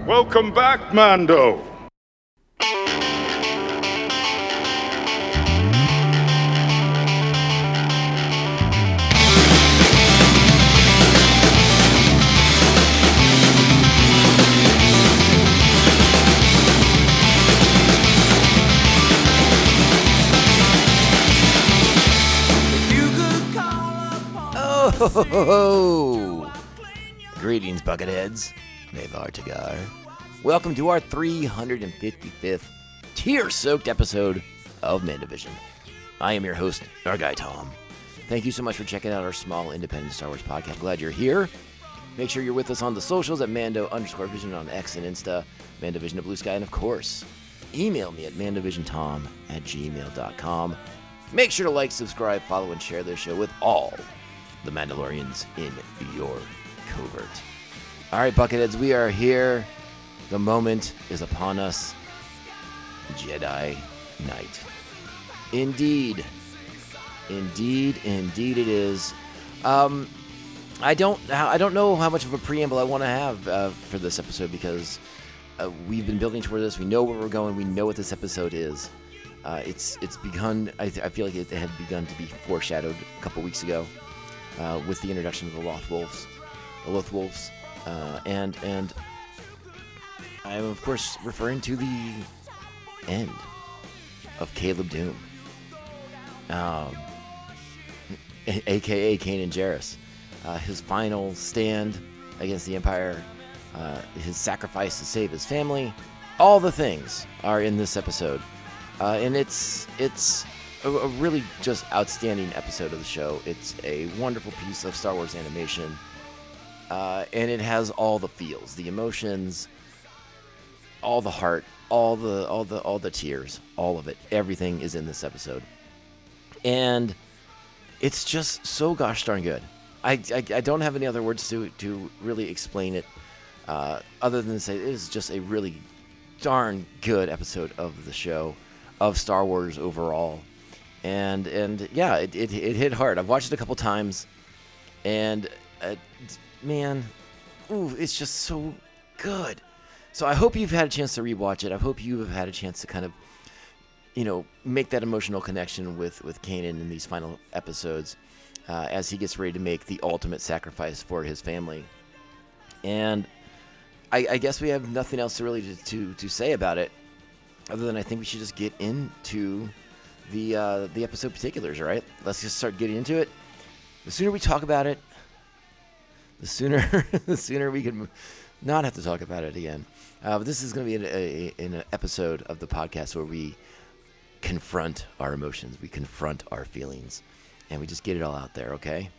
Welcome back, Mando. Oh, greetings, Bucketheads. Nevar Tagar. Welcome to our 355th tear-soaked episode of MandoVision. I am your host, our guy Tom. Thank you so much for checking out our small independent Star Wars podcast. Glad you're here. Make sure you're with us on the socials at Mando_Vision on X and Insta, MandoVision at Blue Sky, and of course, email me at MandoVisionTom@gmail.com. Make sure to like, subscribe, follow, and share this show with all the Mandalorians in your covert. All right, Bucketheads, we are here. The moment is upon us. Jedi Night. Indeed it is. I don't know how much of a preamble I want to have for this episode because we've been building toward this. We know where we're going. We know what this episode is. It's begun. I feel like it had begun to be foreshadowed a couple weeks ago. With the introduction of the Loth Wolves, and I'm of course referring to the end of Caleb Doom, aka Kanan Jarrus, his final stand against the Empire, his sacrifice to save his family. All the things are in this episode, and it's a really just outstanding episode of the show. It's a wonderful piece of Star Wars animation, and it has all the feels, the emotions, all the heart, all the tears, all of it. Everything is in this episode, and it's just so gosh darn good. I don't have any other words to really explain it, other than to say it is just a really darn good episode of the show, of Star Wars overall. And yeah, it hit hard. I've watched it a couple times, and man, it's just so good. So I hope you've had a chance to rewatch it. I hope you have had a chance to kind of, make that emotional connection with Kanan in these final episodes, as he gets ready to make the ultimate sacrifice for his family. And I guess we have nothing else to really to say about it, other than I think we should just get into the episode particulars. All right, let's just start getting into it. The sooner we talk about it, the sooner we can not have to talk about it again. But this is going to be an episode of the podcast where we confront our emotions, we confront our feelings, and we just get it all out there. Okay.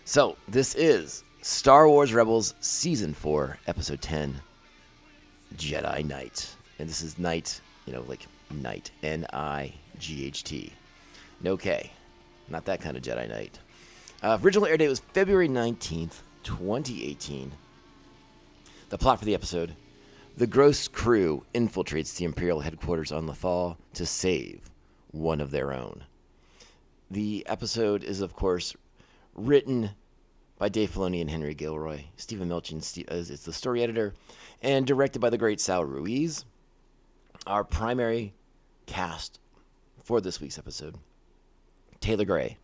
So this is Star Wars Rebels Season 4, Episode 10, Jedi Night, and this is night, like Night, N-I-G-H-T. No K. Not that kind of Jedi Knight. Original air date was February 19th, 2018. The plot for the episode: the Gross crew infiltrates the Imperial headquarters on Lothal to save one of their own. The episode is, of course, written by Dave Filoni and Henry Gilroy. Stephen Milchin is the story editor, and directed by the great Sal Ruiz. Our primary cast for this week's episode: Taylor Gray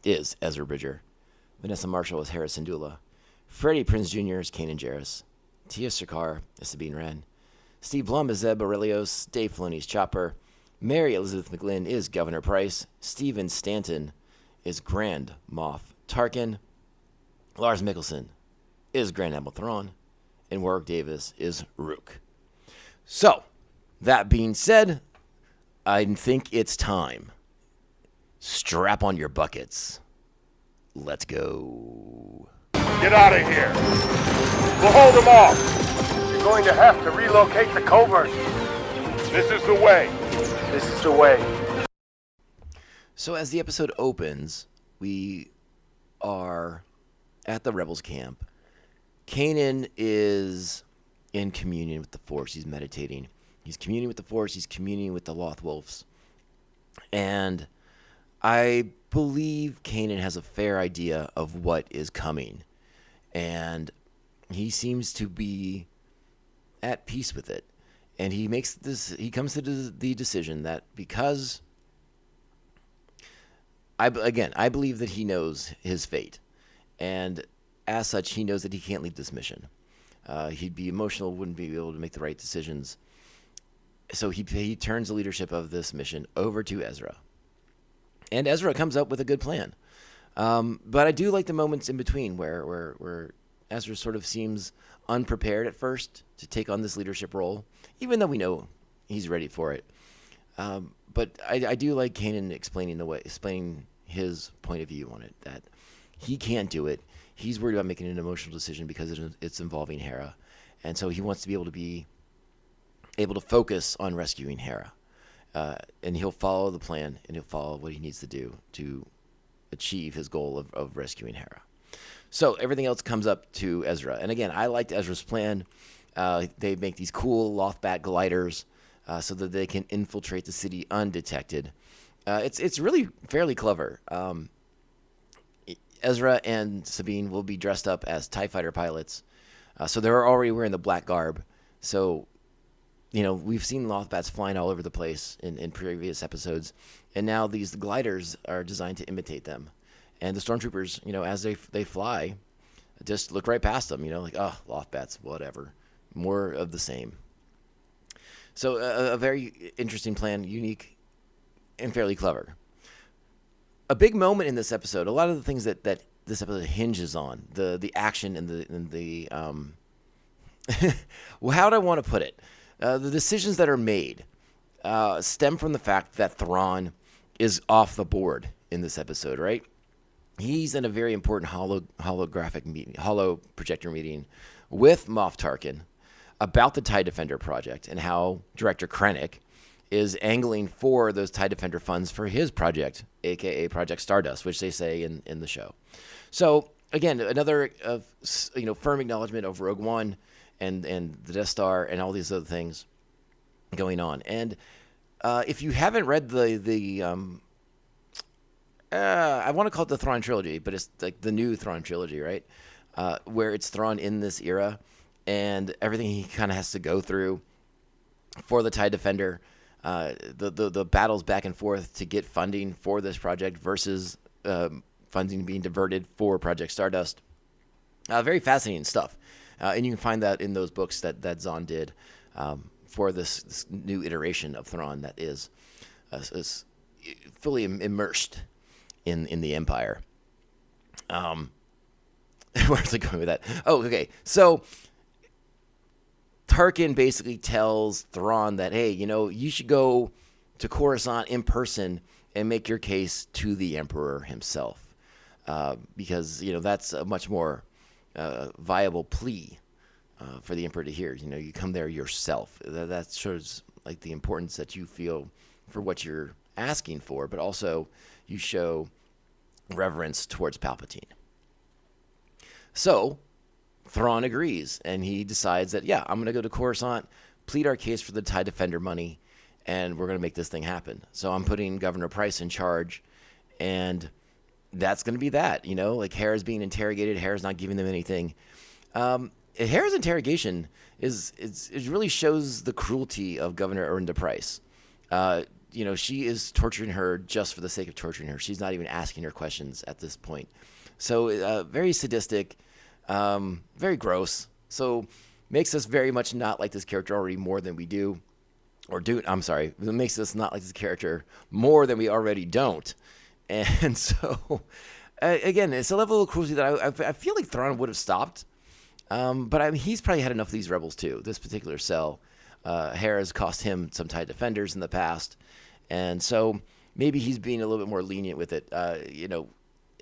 is Ezra Bridger, Vanessa Marshall is Hera Syndulla, Freddie Prinze Jr. is Kanan Jarrus, Tia Sircar is Sabine Wren, Steve Blum is Zeb Aurelios, Dave Filoni's Chopper, Mary Elizabeth McGlynn is Governor Price, Stephen Stanton is Grand Moff Tarkin, Lars Mikkelsen is Grand Admiral Thrawn, and Warwick Davis is Rook. So, that being said, I think it's time. Strap on your buckets. Let's go. Get out of here. We'll hold them off. You're going to have to relocate the covert. This is the way. This is the way. So as the episode opens, we are at the Rebels camp. Kanan is in communion with the Force. He's meditating. He's communing with the Force. He's communing with the Loth Wolves. And I believe Kanan has a fair idea of what is coming. And he seems to be at peace with it. And he comes to the decision that because, I believe that he knows his fate. And as such, he knows that he can't leave this mission. He'd be emotional, wouldn't be able to make the right decisions. So he turns the leadership of this mission over to Ezra. And Ezra comes up with a good plan. But I do like the moments in between where Ezra sort of seems unprepared at first to take on this leadership role, even though we know he's ready for it. But I do like Kanan explaining his point of view on it, that he can't do it. He's worried about making an emotional decision because it's involving Hera. And so he wants to be able to focus on rescuing Hera. And he'll follow the plan, and he'll follow what he needs to do to achieve his goal of rescuing Hera. So everything else comes up to Ezra. And again, I liked Ezra's plan. They make these cool Lothbat gliders so that they can infiltrate the city undetected. It's really fairly clever. Ezra and Sabine will be dressed up as TIE fighter pilots. So they're already wearing the black garb. So, we've seen Lothbats flying all over the place in previous episodes. And now the gliders are designed to imitate them. And the stormtroopers, as they fly, just look right past them, like, oh, Lothbats, whatever. More of the same. So a very interesting plan, unique, and fairly clever. A big moment in this episode, a lot of the things that this episode hinges on, the action and the well, how do I want to put it? The decisions that are made stem from the fact that Thrawn is off the board in this episode, right? He's in a very important holo projector meeting with Moff Tarkin about the TIE Defender project and how Director Krennic is angling for those TIE Defender funds for his project, a.k.a. Project Stardust, which they say in the show. So, again, another firm acknowledgement of Rogue One and the Death Star and all these other things going on. And if you haven't read I want to call it the Thrawn trilogy, but it's like the new Thrawn trilogy, right? Where it's Thrawn in this era and everything he kind of has to go through for the TIE Defender, the battles back and forth to get funding for this project versus funding being diverted for Project Stardust. Very fascinating stuff. And you can find that in those books that Zahn did for this new iteration of Thrawn that is fully immersed in the Empire. Where's it going with that? Oh, okay. So Tarkin basically tells Thrawn that, hey, you should go to Coruscant in person and make your case to the Emperor himself, because that's a much more viable plea for the Emperor to hear. You come there yourself. That shows like the importance that you feel for what you're asking for, but also you show reverence towards Palpatine. So Thrawn agrees, and he decides that, yeah, I'm going to go to Coruscant, plead our case for the TIE Defender money, and we're going to make this thing happen. So I'm putting Governor Price in charge, and that's going to be that. Like Hera's being interrogated, Hera's not giving them anything. Hera's interrogation it really shows the cruelty of Governor Erinda Price. She is torturing her just for the sake of torturing her. She's not even asking her questions at this point. So very sadistic, very gross. So makes us very much not like this character already more than we do. It makes us not like this character more than we already don't. And so, again, it's a level of cruelty that I feel like Thrawn would have stopped. But he's probably had enough of these rebels too. This particular cell, Hera's cost him some TIE Defenders in the past. And so maybe he's being a little bit more lenient with it.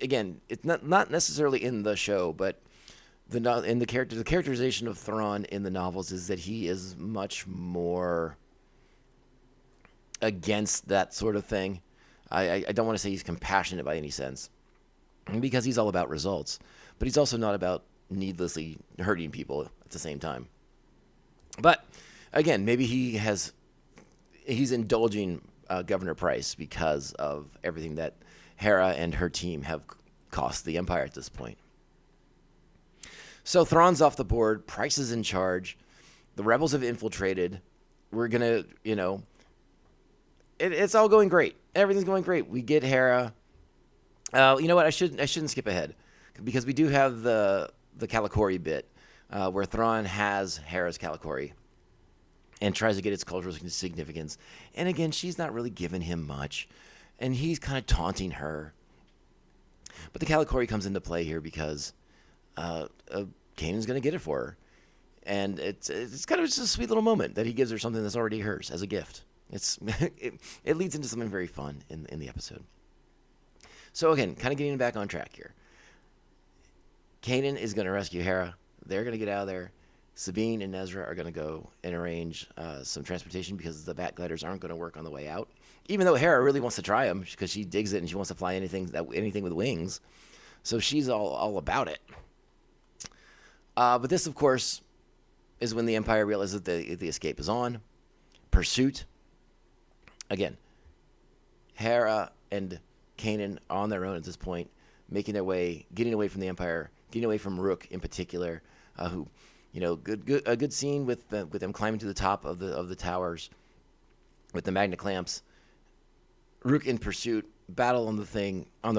Again, it's not necessarily in the show, but the characterization of Thrawn in the novels is that he is much more against that sort of thing. I don't want to say he's compassionate by any sense, because he's all about results, but he's also not about needlessly hurting people at the same time. But again, maybe he's indulging Governor Price because of everything that Hera and her team have cost the Empire at this point. So Thrawn's off the board. Price is in charge. The rebels have infiltrated. We're gonna, it's all going great. Everything's going great. We get Hera. You know what? I shouldn't skip ahead, because we do have the Calicori bit where Thrawn has Hera's Calicori and tries to get its cultural significance. And again, she's not really giving him much, and he's kind of taunting her. But the Calicori comes into play here because Kanan's going to get it for her. And it's kind of just a sweet little moment that he gives her something that's already hers as a gift. It leads into something very fun in the episode. So again, kind of getting back on track here. Kanan is going to rescue Hera. They're going to get out of there. Sabine and Ezra are going to go and arrange some transportation because the bat gliders aren't going to work on the way out. Even though Hera really wants to try them because she digs it and she wants to fly anything with wings. So she's all about it. But this, of course, is when the Empire realizes that the escape is on. Pursuit. Again, Hera and Kanan are on their own at this point, making their way, getting away from the Empire, getting away from Rook in particular, who, a good scene with them climbing to the top of the towers with the magnet clamps. Rook in pursuit, battle on the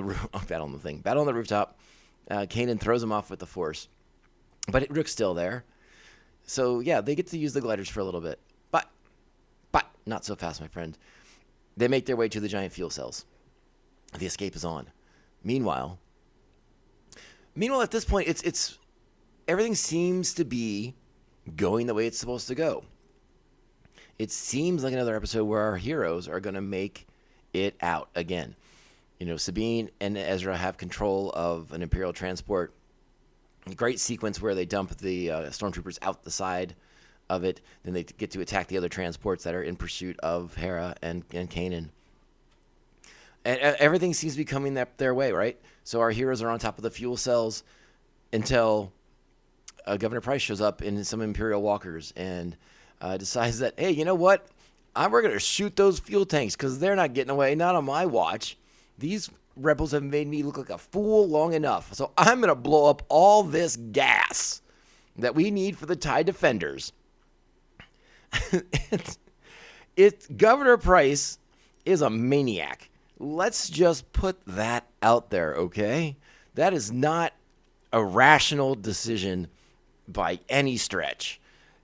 rooftop. Kanan throws him off with the Force, but Rook's still there. So yeah, they get to use the gliders for a little bit, but not so fast, my friend. They make their way to the giant fuel cells. The escape is on. Meanwhile, at this point, it's everything seems to be going the way it's supposed to go. It seems like another episode where our heroes are going to make it out again. Sabine and Ezra have control of an Imperial transport. A great sequence where they dump the stormtroopers out the side of it. Then they get to attack the other transports that are in pursuit of Hera and Kanan. And everything seems to be coming their way, right? So our heroes are on top of the fuel cells until Governor Price shows up in some Imperial walkers and decides that, hey, you know what? We're going to shoot those fuel tanks because they're not getting away, not on my watch. These rebels have made me look like a fool long enough. So I'm going to blow up all this gas that we need for the TIE defenders. It's Governor Price is a maniac. Let's just put that out there, okay? That is not a rational decision by any stretch.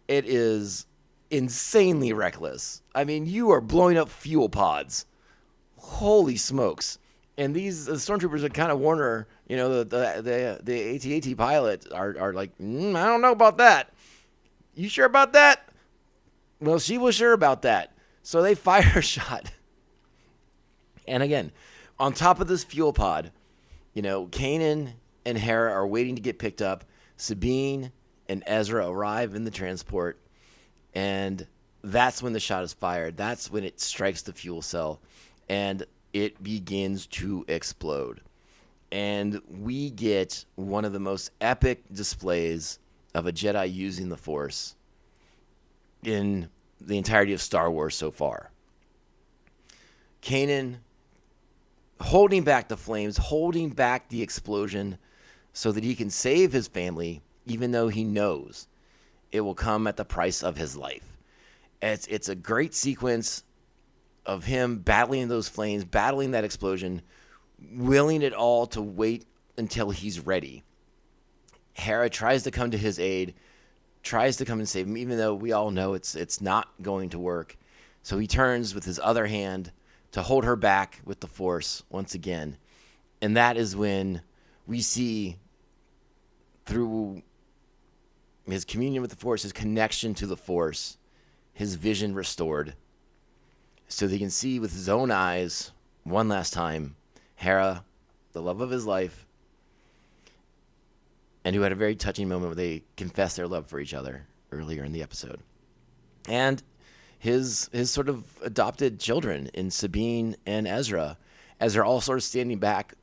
It is insanely reckless. I mean, you are blowing up fuel pods. Holy smokes. And these stormtroopers at kind of warn her, the AT-AT pilot are like, I don't know about that. You sure about that? Well, she was sure about that. So they fire a shot. And again, on top of this fuel pod, Kanan and Hera are waiting to get picked up. Sabine and Ezra arrive in the transport. And that's when the shot is fired. That's when it strikes the fuel cell. And it begins to explode. And we get one of the most epic displays of a Jedi using the Force in the entirety of Star Wars so far. Kanan holding back the flames, holding back the explosion so that he can save his family, even though he knows it will come at the price of his life. It's a great sequence of him battling those flames, battling that explosion, willing it all to wait until he's ready. Hera tries to come to his aid, tries to come and save him, even though we all know it's not going to work. So he turns with his other hand to hold her back with the Force once again. And that is when we see, through his communion with the Force, his connection to the Force, his vision restored, so that he can see with his own eyes one last time Hera, the love of his life, and who had a very touching moment where they confessed their love for each other earlier in the episode. And his sort of adopted children in Sabine and Ezra, as they're all sort of standing back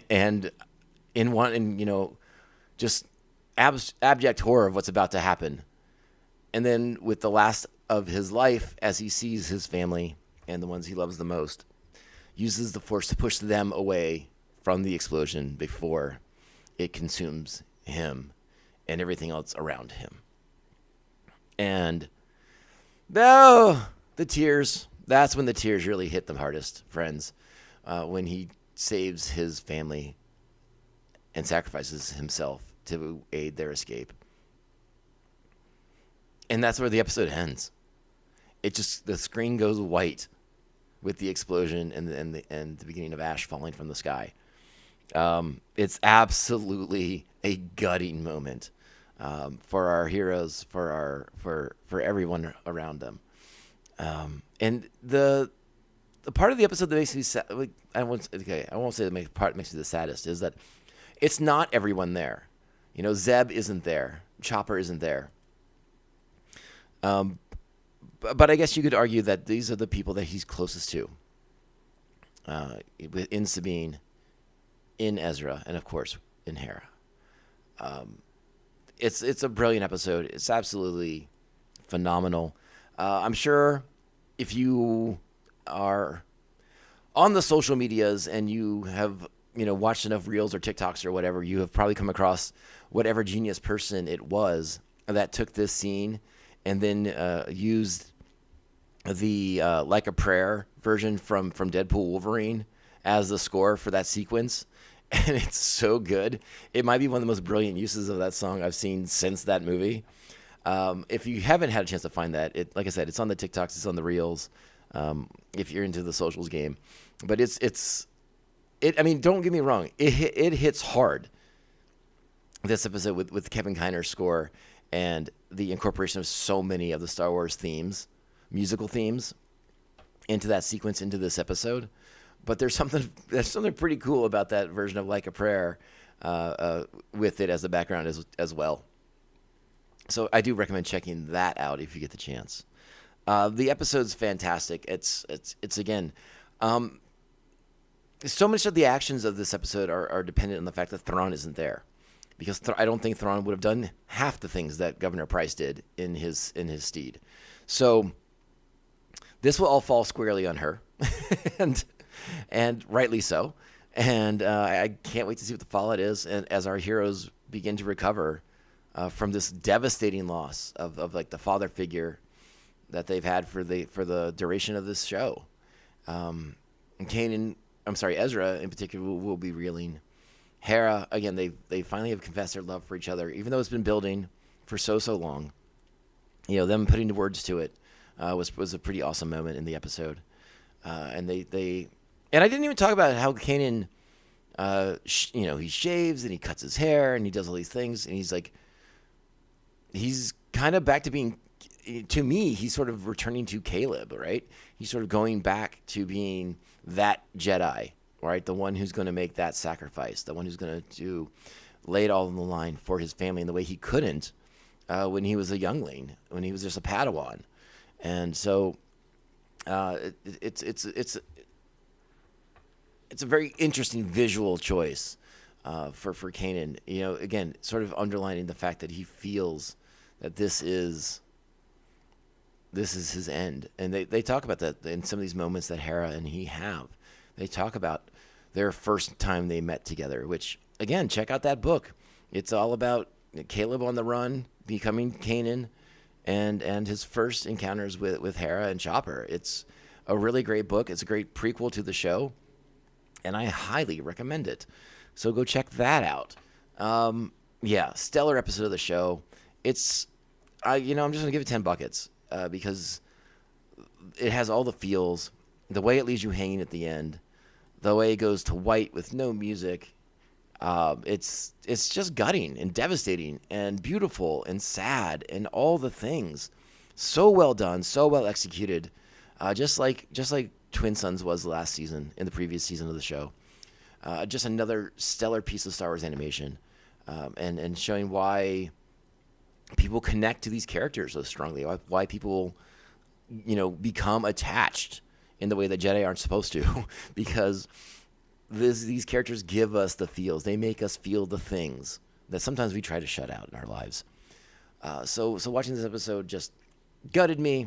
and just abject horror of what's about to happen. And then with the last of his life, as he sees his family and the ones he loves the most, uses the Force to push them away from the explosion before it consumes him and everything else around him. And the tears. That's when the tears really hit them hardest, friends. When he saves his family and sacrifices himself to aid their escape. And that's where the episode ends. The screen goes white with the explosion and the beginning of ash falling from the sky. It's absolutely a gutting moment for our heroes, for everyone around them. And the part of the episode that makes me sad, I won't say the part that makes me the saddest is that it's not everyone there. Zeb isn't there. Chopper isn't there. But I guess you could argue that these are the people that he's closest to. In Sabine, in Ezra, and of course in Hera. It's a brilliant episode. It's absolutely phenomenal. I'm sure if you are on the social medias and you have watched enough reels or TikToks or whatever, you have probably come across whatever genius person it was that took this scene and then used the Like a Prayer version from Deadpool Wolverine as the score for that sequence. And it's so good. It might be one of the most brilliant uses of that song I've seen since that movie. If you haven't had a chance to find that, like I said, it's on the TikToks, it's on the reels. If you're into the socials game, but I mean, don't get me wrong, it hits hard. This episode with Kevin Kiner's score and the incorporation of so many of the Star Wars themes, musical themes, into that sequence, into this episode. But there's something pretty cool about that version of Like a Prayer with it as the background as well. So I do recommend checking that out if you get the chance. The episode's fantastic. It's again, so much of the actions of this episode are dependent on the fact that Thrawn isn't there, because I don't think Thrawn would have done half the things that Governor Pryce did in his stead. So this will all fall squarely on her, and rightly so. And I can't wait to see what the fallout is, and as our heroes begin to recover from this devastating loss of like the father figure that they've had for the duration of this show. And Ezra in particular will be reeling. Hera, again, they finally have confessed their love for each other, even though it's been building for so long. Them putting the words to it was a pretty awesome moment in the episode. And I didn't even talk about how Kanan, he shaves and he cuts his hair and he does all these things, and he's kind of back to being, to me, he's sort of returning to Caleb, right? He's sort of going back to being that Jedi, right? The one who's going to make that sacrifice, the one who's going to lay it all on the line for his family in the way he couldn't when he was a youngling, when he was just a Padawan. And so it's a very interesting visual choice for Kanan. Again, sort of underlining the fact that he feels that this is his end. And they talk about that in some of these moments that Hera and he have. They talk about their first time they met together, which, again, check out that book. It's all about Caleb on the run, becoming Kanan, and his first encounters with Hera and Chopper. It's a really great book. It's a great prequel to the show, and I highly recommend it. So go check that out. Stellar episode of the show. I'm just going to give it 10 buckets because it has all the feels, the way it leaves you hanging at the end, the way it goes to white with no music. It's just gutting and devastating and beautiful and sad and all the things. So well done, so well executed, just like Twin Sons was last season, in the previous season of the show. Just another stellar piece of Star Wars animation, and showing why people connect to these characters so strongly, why people become attached in the way that Jedi aren't supposed to, because these characters give us the feels. They make us feel the things that sometimes we try to shut out in our lives. So watching this episode just gutted me,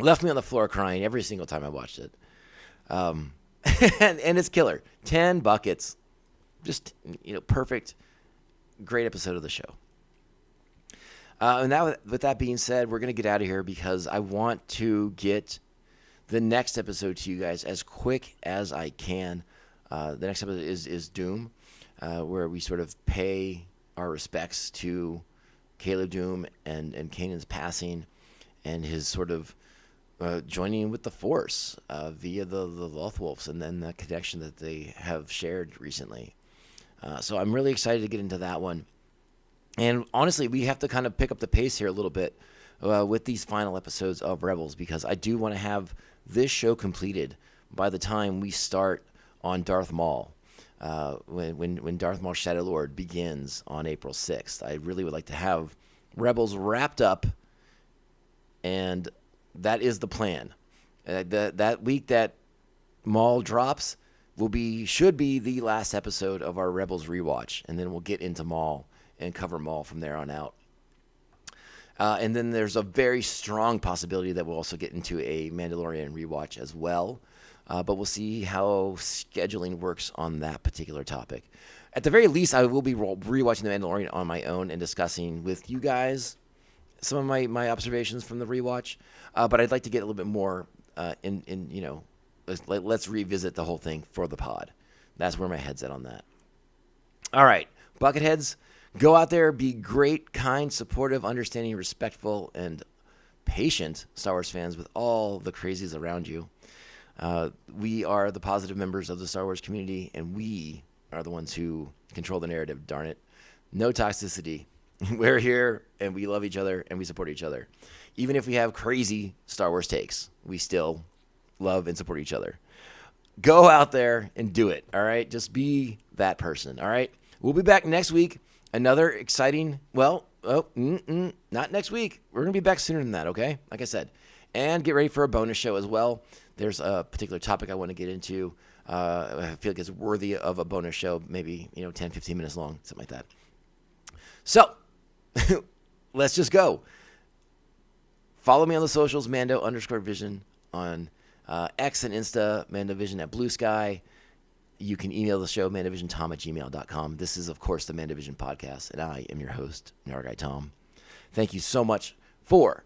left me on the floor crying every single time I watched it. And it's killer. 10 buckets. Just, perfect, great episode of the show. With that being said, we're going to get out of here because I want to get the next episode to you guys as quick as I can. The next episode is Doom, where we sort of pay our respects to Caleb Doom and Kanan's passing and his sort of joining with the Force via the Lothwolves and then the connection that they have shared recently. So I'm really excited to get into that one. And honestly, we have to kind of pick up the pace here a little bit with these final episodes of Rebels because I do want to have this show completed by the time we start on Darth Maul. When Darth Maul Shadow Lord begins on April 6th. I really would like to have Rebels wrapped up, and that is the plan. That week that Maul drops should be the last episode of our Rebels rewatch, and then we'll get into Maul and cover Maul from there on out. And then there's a very strong possibility that we'll also get into a Mandalorian rewatch as well. But we'll see how scheduling works on that particular topic. At the very least, I will be rewatching The Mandalorian on my own and discussing with you guys some of my observations from the rewatch. But I'd like to get a little bit more let's revisit the whole thing for the pod. That's where my head's at on that. All right, Bucketheads, go out there, be great, kind, supportive, understanding, respectful, and patient Star Wars fans with all the crazies around you. We are the positive members of the Star Wars community, and we are the ones who control the narrative, darn it. No toxicity. We're here, and we love each other, and we support each other. Even if we have crazy Star Wars takes, we still love and support each other. Go out there and do it, all right? Just be that person, all right? We'll be back next week. Another exciting, not next week. We're going to be back sooner than that, okay? Like I said. And get ready for a bonus show as well. There's a particular topic I want to get into. I feel like it's worthy of a bonus show, maybe 10, 15 minutes long, something like that. So, let's just go. Follow me on the socials, Mando_Vision on X and Insta, MandoVision at Blue Sky. You can email the show, MandoVisionTom@gmail.com. This is, of course, the MandoVision podcast, and I am your host, Nargai Tom. Thank you so much for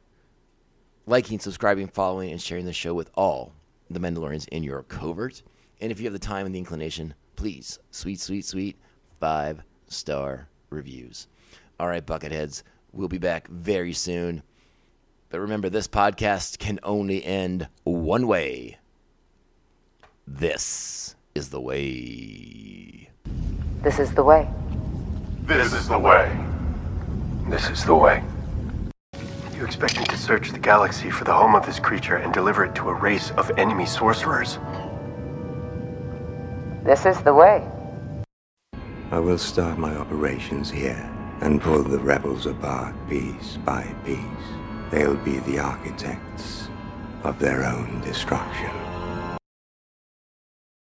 liking, subscribing, following, and sharing the show with all the Mandalorians in your covert. And if you have the time and the inclination, please, sweet 5-star reviews. All right, Bucketheads, we'll be back very soon. But remember, this podcast can only end one way. This is the way. This is the way. This is the way. This is the way. You expect me to search the galaxy for the home of this creature and deliver it to a race of enemy sorcerers? This is the way. I will start my operations here and pull the rebels apart piece by piece. They'll be the architects of their own destruction.